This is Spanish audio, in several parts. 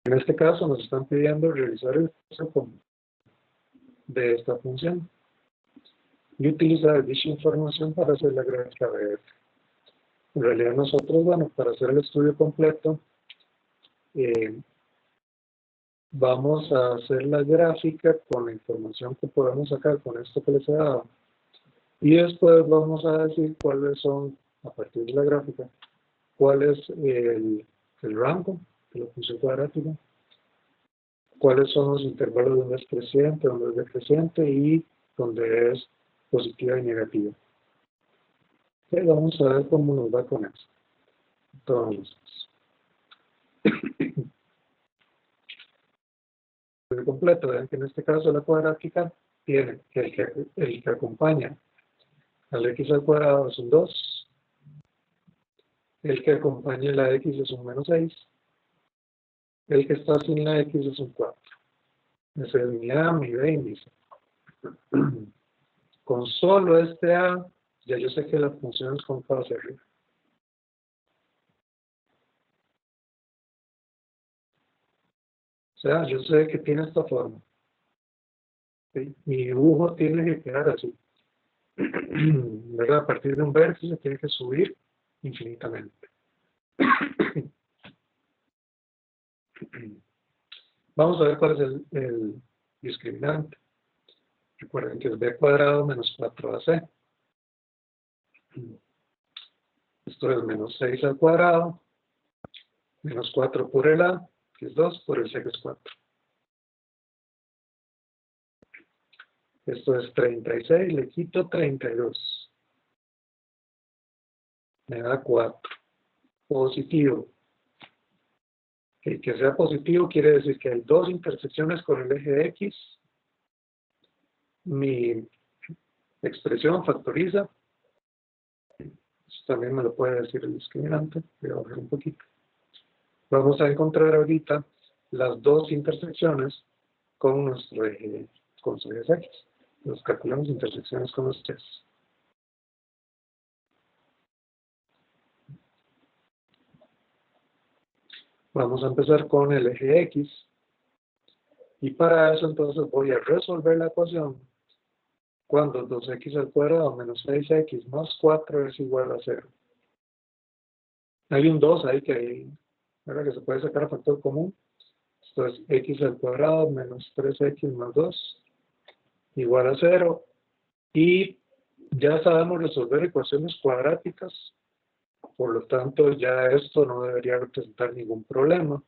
En este caso nos están pidiendo realizar el proceso de esta función y utilizar dicha información para hacer la gráfica de F. En realidad nosotros, bueno, para hacer el estudio completo, vamos a hacer la gráfica con la información que podemos sacar con esto que les he dado. Y después vamos a decir cuáles son, a partir de la gráfica, cuál es el rango de la función cuadrática, cuáles son los intervalos donde es creciente, donde es decreciente y donde es positiva y negativa. Okay, vamos a ver cómo nos va con eso. Entonces, completo, vean que en este caso la cuadrática tiene que el que acompaña al x al cuadrado es un 2, el que acompaña la x es un menos 6, el que está sin la x es un 4. Ese es mi A, mi B y mi C. Con solo este A, ya yo sé que la función es concava hacia arriba. O sea, yo sé que tiene esta forma. ¿Sí? Mi dibujo tiene que quedar así. ¿Verdad? A partir de un vértice tiene que subir infinitamente. Vamos a ver cuál es el discriminante. Recuerden que es b cuadrado menos 4ac. Esto es menos 6 al cuadrado, menos 4 por el a, que es 2, por el c, que es 4. Esto es 36, le quito 32. Me da 4. Positivo. Que sea positivo quiere decir que hay dos intersecciones con el eje X. Mi expresión factoriza. Eso también me lo puede decir el discriminante. Voy a bajar un poquito. Vamos a encontrar ahorita las dos intersecciones con nuestro eje X. Nos calculamos intersecciones con los tres. Vamos a empezar con el eje X. Y para eso entonces voy a resolver la ecuación cuando 2x al cuadrado menos 6x más 4 es igual a 0. Hay un 2 ahí que se puede sacar a factor común. Esto es x al cuadrado menos 3x más 2 igual a 0. Y ya sabemos resolver ecuaciones cuadráticas. Por lo tanto, ya esto no debería representar ningún problema.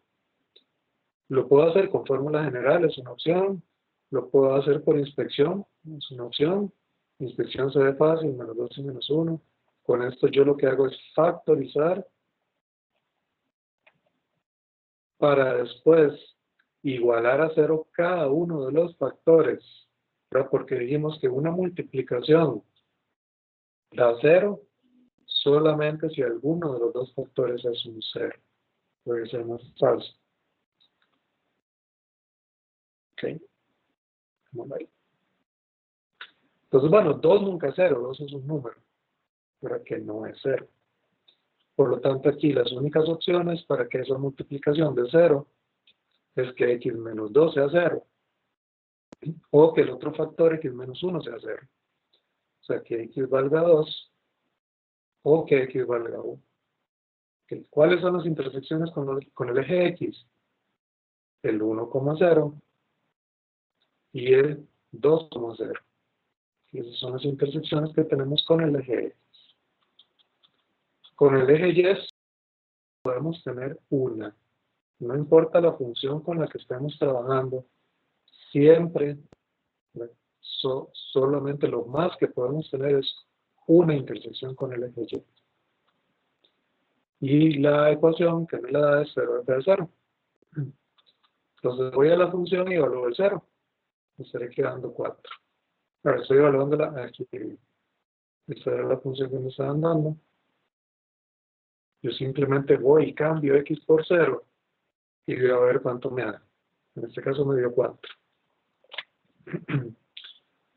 Lo puedo hacer con fórmula general, es una opción. Lo puedo hacer por inspección, es una opción. Inspección se ve fácil, menos 2 y menos 1. Con esto yo lo que hago es factorizar para después igualar a 0 cada uno de los factores. ¿Verdad? Porque dijimos que una multiplicación da 0 solamente si alguno de los dos factores es un 0. Puede ser más falso. ¿Ok? Entonces, bueno, 2 nunca es 0, 2 es un número, pero que no es 0. Por lo tanto, aquí las únicas opciones para que esa multiplicación de 0 es que x menos 2 sea 0, o que el otro factor x menos 1 sea 0. O sea, que x valga 2, o que x valga 1. ¿Okay? ¿Cuáles son las intersecciones con el eje x? El 1,0 y el 2,0. Y esas son las intersecciones que tenemos con el eje x. Con el eje y podemos tener una. No importa la función con la que estemos trabajando, siempre, solamente lo más que podemos tener es una intersección con el eje y. Y la ecuación que me la da es 0 de 0. Entonces voy a la función y evalúo el 0. Me estaré quedando 4. Ahora estoy evaluando aquí. Esta era la función que me estaban dando. Yo simplemente voy y cambio x por 0 y voy a ver cuánto me da. En este caso me dio 4.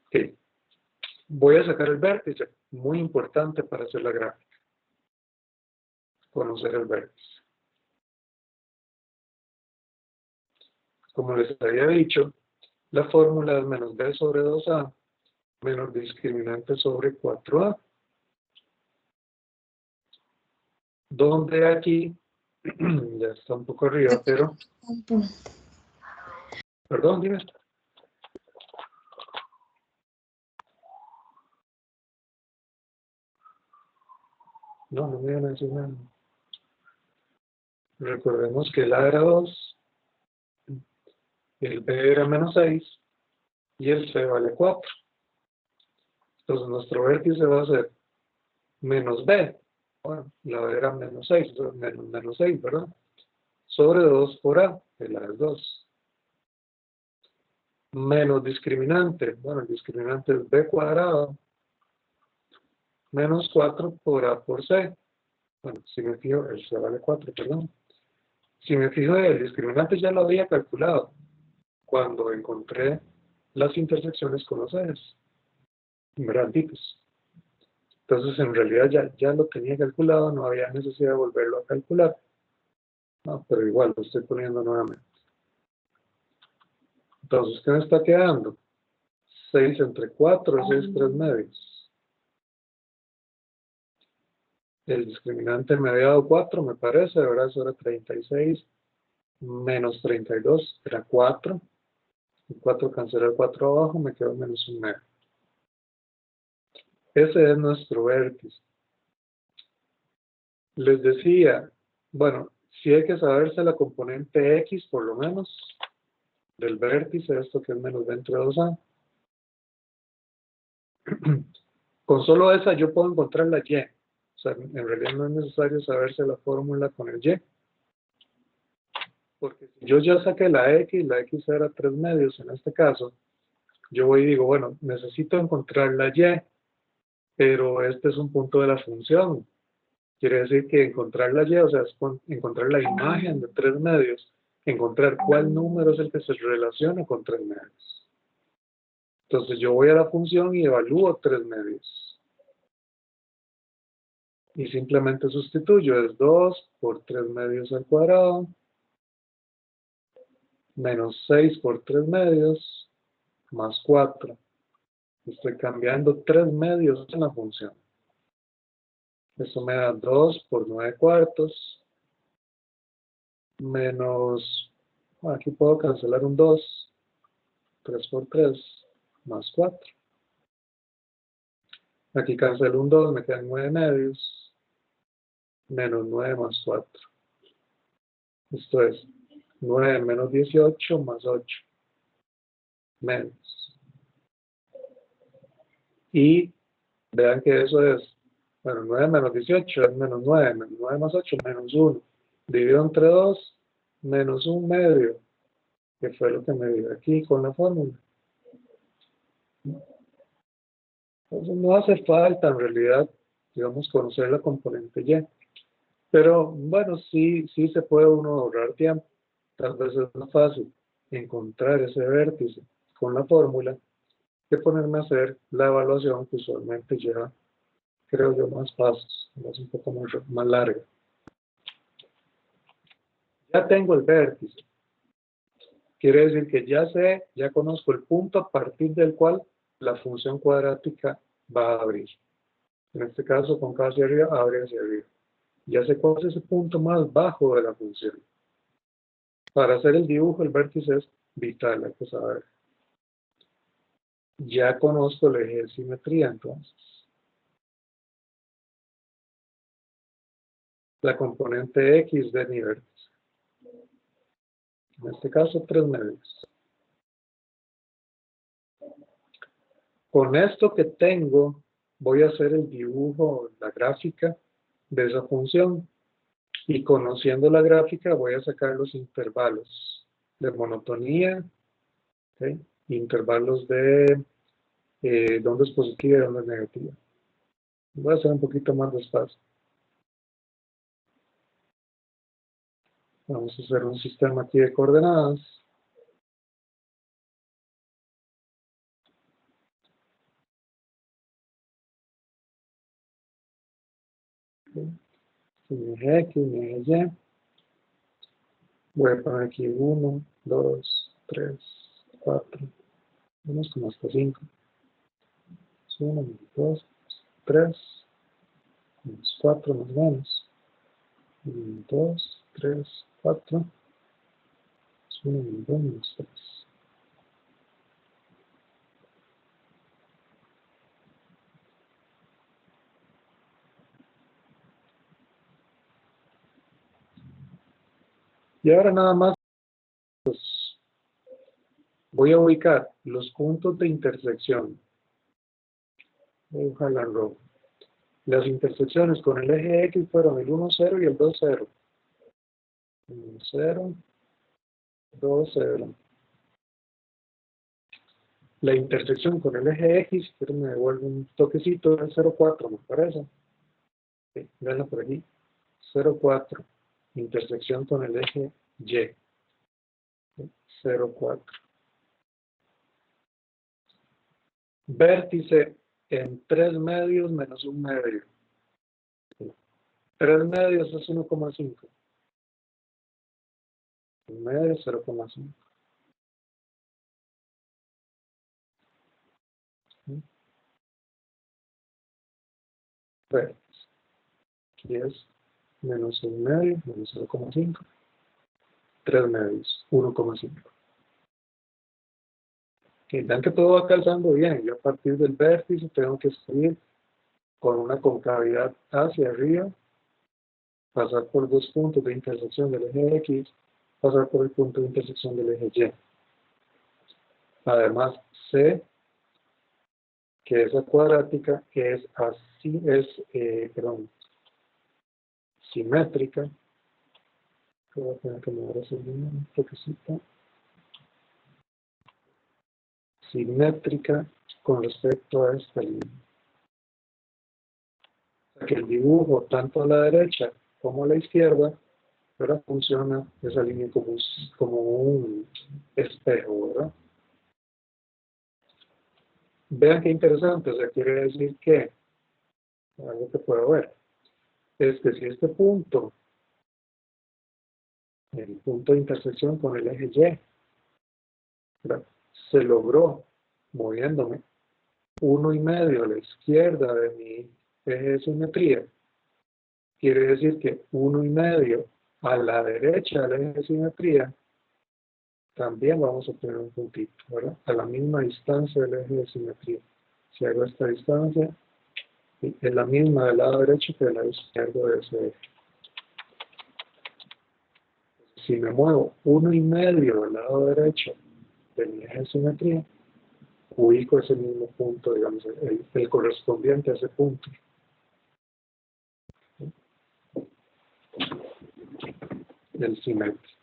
Okay. Voy a sacar el vértice. Muy importante para hacer la gráfica. Conocer el vértice. como les había dicho, la fórmula es menos b sobre 2a menos discriminante sobre 4a, donde aquí, ya está un poco arriba, pero, perdón, dime. No, no me van a decir nada. Recordemos que el A era 2, el B era menos 6 y el C vale 4. Entonces nuestro vértice va a ser menos B. Bueno, la B era menos 6, menos 6, ¿verdad? Sobre 2 por A, el A es 2. Menos discriminante, bueno, el discriminante es B cuadrado, menos 4 por A por C. Bueno, si me fijo, el C vale 4, perdón. Si me fijo, el discriminante ya lo había calculado cuando encontré las intersecciones con los ejes, granditos. Entonces, en realidad ya lo tenía calculado, no había necesidad de volverlo a calcular. No, pero igual lo estoy poniendo nuevamente. Entonces, ¿qué me está quedando? 6 entre 4 es 6 3 medios. El discriminante me había dado 4, me parece, ahora eso era 36, menos 32, era 4. El 4 cancela el 4 abajo, me quedó menos 1 medio. Ese es nuestro vértice. Les decía, bueno, si hay que saberse la componente X, por lo menos, del vértice, esto que es menos b entre 2a. Con solo esa yo puedo encontrar la y. O sea, en realidad no es necesario saberse la fórmula con el y. Porque si yo ya saqué la x era 3 medios en este caso, yo voy y digo, bueno, necesito encontrar la y, pero este es un punto de la función. Quiere decir que encontrar la y, o sea, es encontrar la imagen de 3 medios, encontrar cuál número es el que se relaciona con 3 medios. Entonces yo voy a la función y evalúo 3 medios. Y simplemente sustituyo, es 2 por 3 medios al cuadrado, menos 6 por 3 medios, más 4. Estoy cambiando 3 medios en la función. Eso me da 2 por 9 cuartos, menos, aquí puedo cancelar un 2, 3 por 3, más 4. Aquí cancelo un 2, me quedan 9 medios, menos 9 más 4. Esto es 9 menos 18 más 8, menos. Y vean que eso es, bueno, 9 menos 18 es menos 9, menos 9 más 8, menos 1. Dividido entre 2, menos 1 medio, que fue lo que me dio aquí con la fórmula. Entonces no hace falta en realidad, digamos, conocer la componente y. Pero bueno, sí se puede uno ahorrar tiempo. Tal vez es más fácil encontrar ese vértice con la fórmula que ponerme a hacer la evaluación que usualmente lleva, creo yo, más pasos, es un poco más larga. Ya tengo el vértice. Quiere decir que ya conozco el punto a partir del cual la función cuadrática va a abrir. En este caso, con K hacia arriba, abre hacia arriba. Ya sé cuál es ese punto más bajo de la función. Para hacer el dibujo, el vértice es vital, hay que saber. Ya conozco el eje de simetría, entonces. La componente X de mi vértice. En este caso, 3 medios. Con esto que tengo, voy a hacer el dibujo, la gráfica de esa función. Y conociendo la gráfica, voy a sacar los intervalos de monotonía, ¿okay? Intervalos de dónde es positiva y dónde es negativa. Voy a hacer un poquito más despacio. Vamos a hacer un sistema aquí de coordenadas. Mi eje X, mi eje Y. Voy a poner aquí 1, 2, 3, 4, vamos como hasta 5. 1, 2, 3, 4 más o menos. 1, 2, 3, 4. 1, 2, 3. Y ahora nada más pues, voy a ubicar los puntos de intersección. Voy a dibujarla en rojo. Las intersecciones con el eje X fueron el 1, 0 y el 2, 0. 1, 0, 2, 0. La intersección con el eje X, pero me devuelve un toquecito del 0, 4, me parece. Sí, véanla por aquí. 0, 4. Intersección con el eje Y. 0, 4. Vértice en 3 medios menos 1 medio. 3 medios es 1,5. 1 medio es 0,5. Vértice. Aquí es menos 1 medio, menos 0,5. 3 medios, 1,5. Okay, vean que todo va calzando bien. Yo a partir del vértice tengo que escribir con una concavidad hacia arriba, pasar por 2 puntos de intersección del eje X, pasar por el punto de intersección del eje Y. Además, sé que esa cuadrática es así, simétrica. Voy a tener que mover ese un toquecito. Simétrica con respecto a esta línea. O sea que el dibujo, tanto a la derecha como a la izquierda, ahora funciona esa línea como un espejo, ¿verdad? Vean qué interesante, o sea, quiere decir que, algo que puedo ver, es que si este punto, el punto de intersección con el eje Y, ¿verdad?, se logró moviéndome 1,5 a la izquierda de mi eje de simetría, quiere decir que 1,5 a la derecha del eje de simetría, también vamos a obtener un puntito, ¿verdad?, a la misma distancia del eje de simetría. Si hago esta distancia, es la misma del lado derecho que del lado izquierdo de ese eje. Si me muevo 1,5 del lado derecho de mi eje de simetría, ubico ese mismo punto, digamos, el correspondiente a ese punto. El simétrico.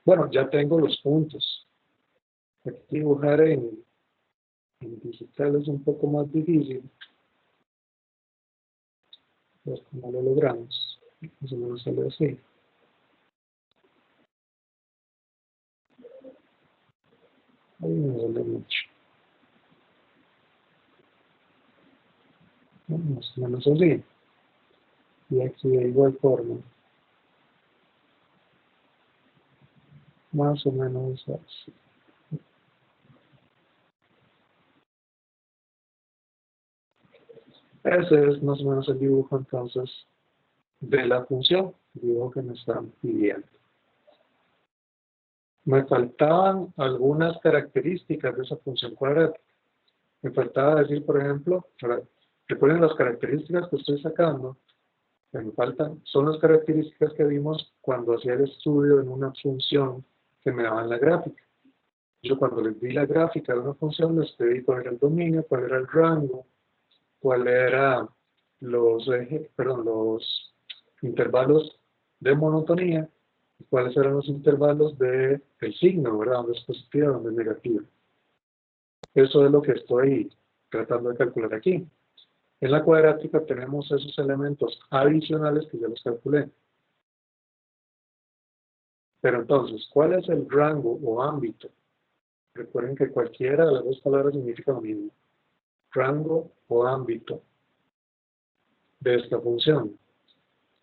Bueno, ya tengo los puntos. Aquí dibujar en digital es un poco más difícil. Pues como lo logramos. Más o menos sale así. Ahí me duele mucho. Más o menos así. Y aquí de igual forma. Más o menos así. Ese es más o menos el dibujo entonces de la función, el dibujo que me están pidiendo. Me faltaban algunas características de esa función cuadrática. Me faltaba decir, por ejemplo, recuerden las características que estoy sacando, que me faltan, son las características que vimos cuando hacía el estudio en una función que me daban la gráfica. Yo cuando les di la gráfica de una función, les pedí cuál era el dominio, cuál era el rango, cuál era los intervalos de monotonía, y cuáles eran los intervalos del signo, ¿verdad? Donde es positivo, donde es negativo. Eso es lo que estoy tratando de calcular aquí. En la cuadrática tenemos esos elementos adicionales que ya los calculé. Pero entonces, ¿cuál es el rango o ámbito? Recuerden que cualquiera de las dos palabras significa lo mismo. Rango o ámbito de esta función.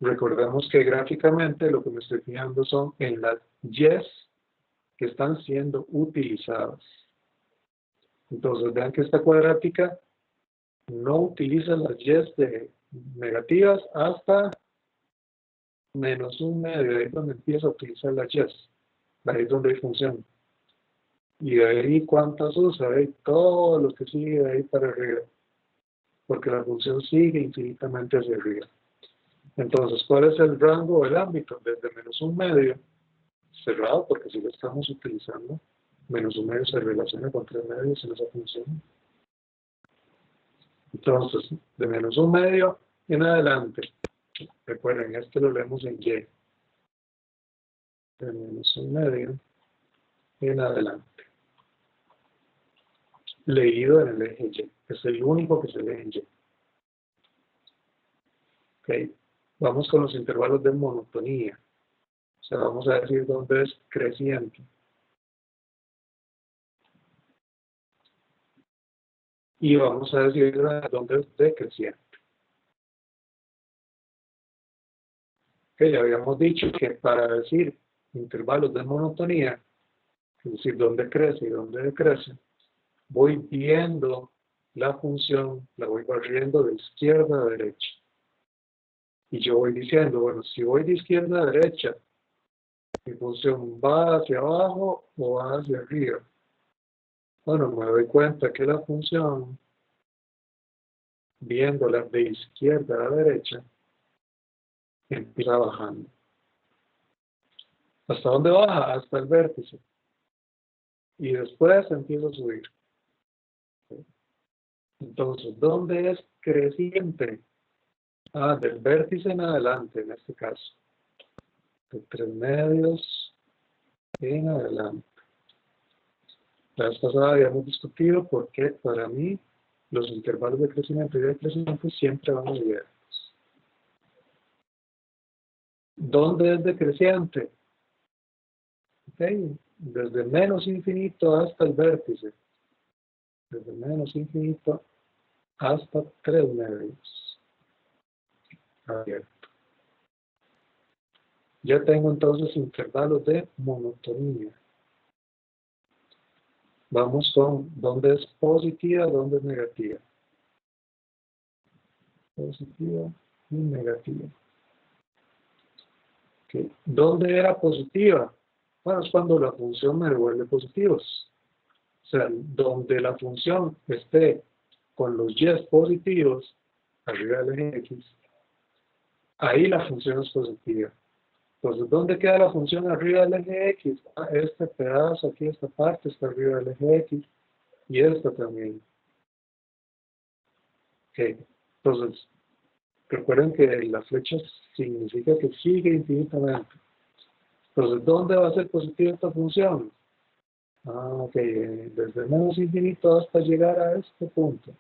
Recordemos que gráficamente lo que me estoy fijando son en las Y's que están siendo utilizadas. Entonces, vean que esta cuadrática no utiliza las y negativas hasta -1 medio, ahí es donde empieza a utilizar las y, ahí es donde hay función. Y de ahí, ¿cuántas usa? De ahí todo lo que sigue de ahí para arriba, porque la función sigue infinitamente hacia arriba. Entonces, ¿cuál es el rango o el ámbito? Desde -1 medio, cerrado, porque si lo estamos utilizando, -1 medio se relaciona con 3 medios en esa función. Entonces, de -1 medio en adelante, recuerden, este lo leemos en Y, de -1 medio en adelante, leído en el eje Y, es el único que se lee en Y. ¿Okay? Vamos con los intervalos de monotonía, o sea, vamos a decir dónde es creciente. Y vamos a decir dónde es decreciente. Que ya habíamos dicho que para decir intervalos de monotonía, es decir, dónde crece y dónde decrece, voy viendo la función, la voy barriendo de izquierda a derecha. Y yo voy diciendo, bueno, si voy de izquierda a derecha, mi función va hacia abajo o va hacia arriba. Bueno, me doy cuenta que la función, viéndola de izquierda a derecha, empieza bajando. ¿Hasta dónde baja? Hasta el vértice. Y después empieza a subir. Entonces, ¿dónde es creciente? Ah, del vértice en adelante, en este caso. De 3 medios en adelante. La vez pasada habíamos discutido por qué para mí los intervalos de crecimiento y decrecimiento siempre van a llegar. ¿Dónde es decreciente? Okay. Desde menos infinito hasta el vértice. Desde menos infinito hasta 3 medios. Abierto. Ya tengo entonces intervalos de monotonía. Vamos con dónde es positiva, dónde es negativa. Positiva y negativa. Okay. ¿Dónde era positiva? Bueno, es cuando la función me devuelve positivos. O sea, donde la función esté con los y positivos, arriba del eje X, ahí la función es positiva. Entonces, ¿dónde queda la función arriba del eje X? Ah, este pedazo aquí, esta parte está arriba del eje X y esta también. Okay. Entonces, recuerden que la flecha significa que sigue infinitamente. Entonces, ¿dónde va a ser positiva esta función? Ah, ok, desde menos infinito hasta llegar a este punto.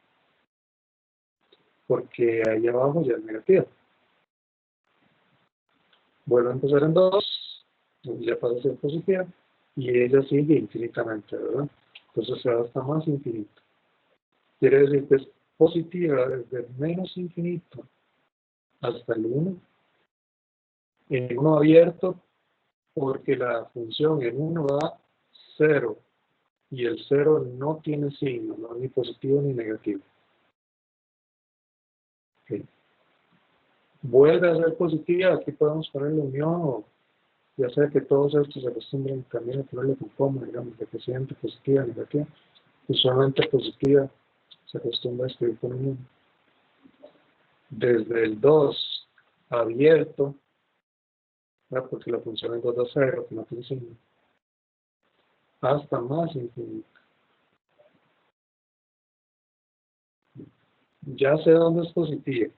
Porque ahí abajo ya es negativa. Vuelvo a empezar en 2, ya pasa a ser positiva, y ella sigue infinitamente, ¿verdad? Entonces se va hasta más infinito. Quiere decir que es positiva desde menos infinito hasta el 1, en 1 abierto, porque la función en 1 da 0, y el 0 no tiene signo, no ni positivo ni negativo. Okay. Vuelve a ser positiva, aquí podemos ponerle unión, o ya sea que todos estos se acostumbran también a ponerle con coma, digamos, decreciente, positiva, negativa. Usualmente positiva se acostumbra a escribir con unión. Desde el 2 abierto, ¿verdad? Porque la función es 2 a 0, que no tiene signo, hasta más infinito. Ya sé dónde es positiva,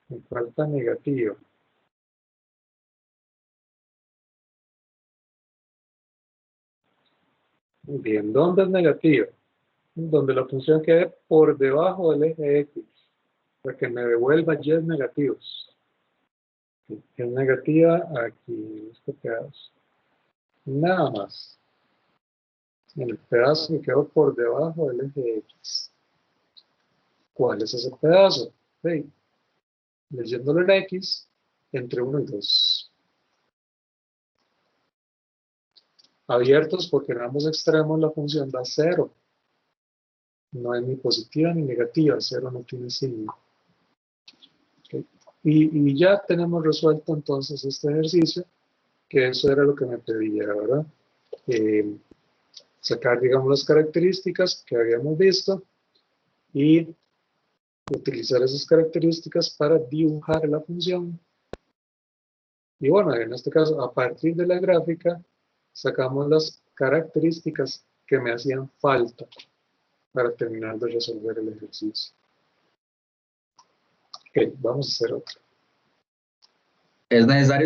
me falta negativa. Muy bien, ¿dónde es negativa? Donde la función quede por debajo del eje X, para que me devuelva y negativos. Es negativa aquí, en este pedazo. Nada más. En el pedazo que quedó por debajo del eje X. ¿Cuál es ese pedazo? Sí. Leyéndolo en X, entre 1 y 2. abiertos porque en ambos extremos la función da 0. No es ni positiva ni negativa, 0 no tiene signo. ¿Okay? Y ya tenemos resuelto entonces este ejercicio, que eso era lo que me pedía, ¿verdad? Sacar, digamos, las características que habíamos visto y utilizar esas características para dibujar la función. Y bueno, en este caso, a partir de la gráfica, sacamos las características que me hacían falta para terminar de resolver el ejercicio. Ok, vamos a hacer otro. Es necesario